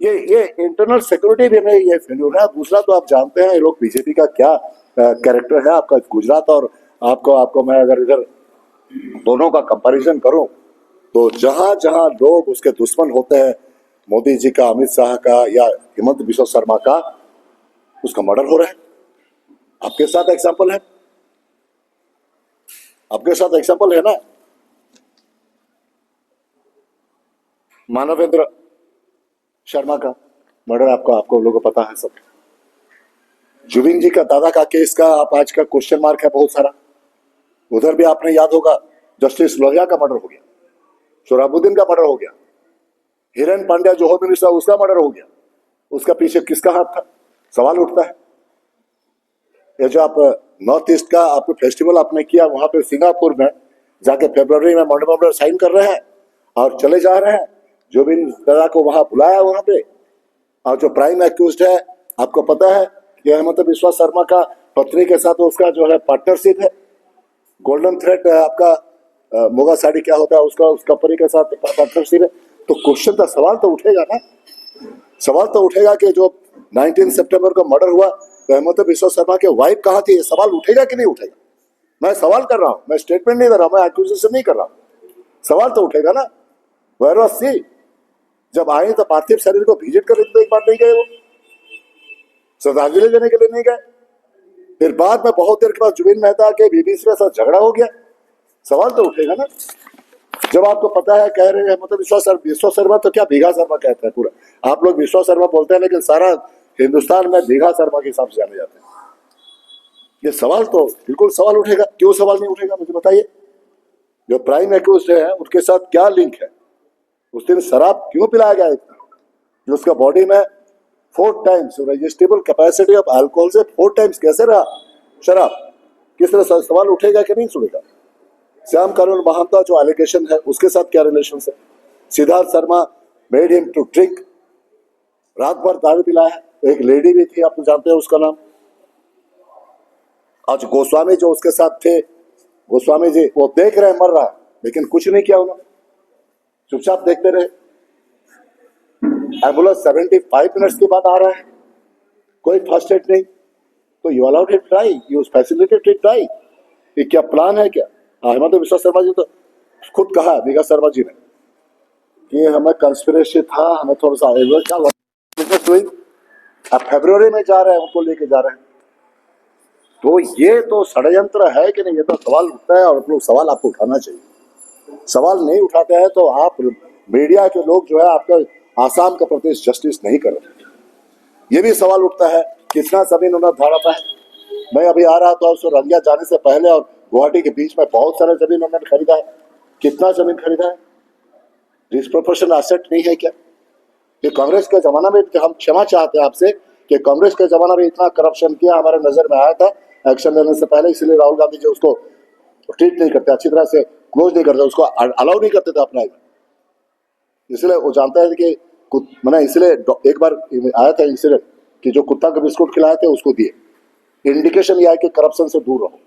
ये internal security भी में ये फेल्यूर है। दूसरा तो आप जानते हैं ये लोग बीजेपी का क्या कैरेक्टर है। आपका गुजरात और आपको मैं अगर इधर दोनों का कंपैरिजन करूं तो जहां जहां लोग उसके दुश्मन होते हैं, मोदी जी का, अमित शाह का या हेमंत बिश्व शर्मा का, उसका मर्डर हो रहा है। आपके साथ एग्जाम्पल है, आपके साथ एग्जाम्पल है ना, मानवेंद्र शर्मा का मर्डर आपको लोगों को पता है सब। जुबिन जी का दादा का केस का आप आज का क्वेश्चन मार्क है बहुत सारा। उधर भी आपने याद होगा जस्टिस लोहिया का मर्डर हो गया, सोहराबुद्दीन का मर्डर हो गया, हिरेन पांड्या जो होम मिनिस्टर उसका मर्डर हो गया। उसका पीछे किसका हाथ था? सवाल उठता है। ये जो आप नॉर्थ ईस्ट का आपको फेस्टिवल आपने किया वहां पे सिंगापुर में जाके फरवरी में मेमोरेंडम साइन कर रहे हैं और चले जा रहे हैं। जुबिन दादा को वहां बुलाया वहां पे, और जो प्राइम एक्यूज्ड है आपको पता है कि हेमंत बिश्वा शर्मा का पत्नी के साथ उसका जो है पार्टनरशिप है। गोल्डन थ्रेड आपका मोगा साड़ी क्या होता है उसका, उस कंपनी के साथ पार्टनरशिप है। तो क्वेश्चन का सवाल तो उठेगा ना, सवाल तो उठेगा कि जो 19 सितंबर को मर्डर हुआ तो हेमंत बिश्वा शर्मा के वाइफ कहाँ थी? ये सवाल उठेगा कि नहीं उठेगा? मैं सवाल कर रहा हूँ, मैं स्टेटमेंट नहीं दे रहा हूँ, मैं एक्यूजेशन नहीं कर रहा हूँ। सवाल तो उठेगा ना। Where was she? जब आए तो पार्थिव शरीर को विजिट करने तो एक बार नहीं गए, वो श्रद्धांजलि देने के लिए नहीं गए। फिर बाद में बहुत देर के बाद जुबिन मेहता के बीबीसी के साथ झगड़ा हो गया। सवाल तो उठेगा ना। जब आपको पता है, कह रहे हैं मतलब विश्वा शर्मा तो क्या भीगा शर्मा कहते हैं पूरा, आप लोग विश्वा शर्मा बोलते हैं लेकिन सारा हिंदुस्तान में भीगा शर्मा के हिसाब से जाने जाते हैं। ये सवाल तो बिल्कुल सवाल उठेगा। क्यों सवाल नहीं उठेगा मुझे बताइए? जो प्राइम एक्यूज्ड है उनके साथ क्या लिंक है? उस दिन शराब क्यों पिलाया गया इतना? जो उसका बॉडी में 4 times registrable capacity of alcohol से 4 टाइम्स कैसे रहा शराब? किस तरह सवाल उठेगा कि नहीं सुनेगा? श्याम कानून महानता जो एलिगेशन है उसके साथ क्या रिलेशन है? Siddharth Sharma made him to drink, रात भर दारू पिलाया। तो एक लेडी भी थी, आप तो जानते हैं उसका नाम। आज गोस्वामी जो उसके साथ थे, गोस्वामी जी वो देख रहे हैं मर रहा है लेकिन कुछ नहीं किया उन्होंने, चुपचाप देखते रहे। एम्बुलेंस 75 मिनट्स के बाद आ रहा है, कोई फर्स्ट एड नहीं। तो you allowed him try, you facilitated try. ये क्या प्लान है क्या? हेमंत बिश्वा शर्मा जी तो खुद कहा भीगा शर्मा जी ने कि हमें कंस्पिरेसी था, हमें थोड़ा सा अब फरवरी में जा रहे हैं, उनको लेके जा रहे हैं। तो ये तो षड्यंत्र है कि नहीं? ये तो सवाल उठता है और लोग सवाल आपको उठाना चाहिए। सवाल नहीं उठाते हैं तो आप मीडिया के लोग जो है आपका आसाम के प्रति जस्टिस नहीं कर रहे। ये भी सवाल उठता है कितना जमीन उन्होंने धड़पा है। मैं अभी आ रहा था उसको रंगिया जाने से पहले और गुवाहाटी के बीच में बहुत सारा जमीन उन्होंने खरीदा है। कितना जमीन खरीदा है? डिस्प्रोपोर्शनल एसेट नहीं है क्या? ये कांग्रेस के जमाना में हम क्षमा चाहते हैं आपसे कि कांग्रेस के जमाना में इतना करप्शन किया हमारे नजर में आया था एक्शन लेने से पहले, इसलिए राहुल गांधी जी उसको ट्रीट नहीं करते अच्छी तरह से, क्लोज नहीं करते, उसको अलाउ नहीं करते थे अपना। इसलिए वो जानता है कि मैंने इसलिए एक बार आया था इंसिडेंट कि जो कुत्ता के बिस्कुट खिलाए थे उसको दिए। इंडिकेशन यह है कि करप्शन से दूर रहो।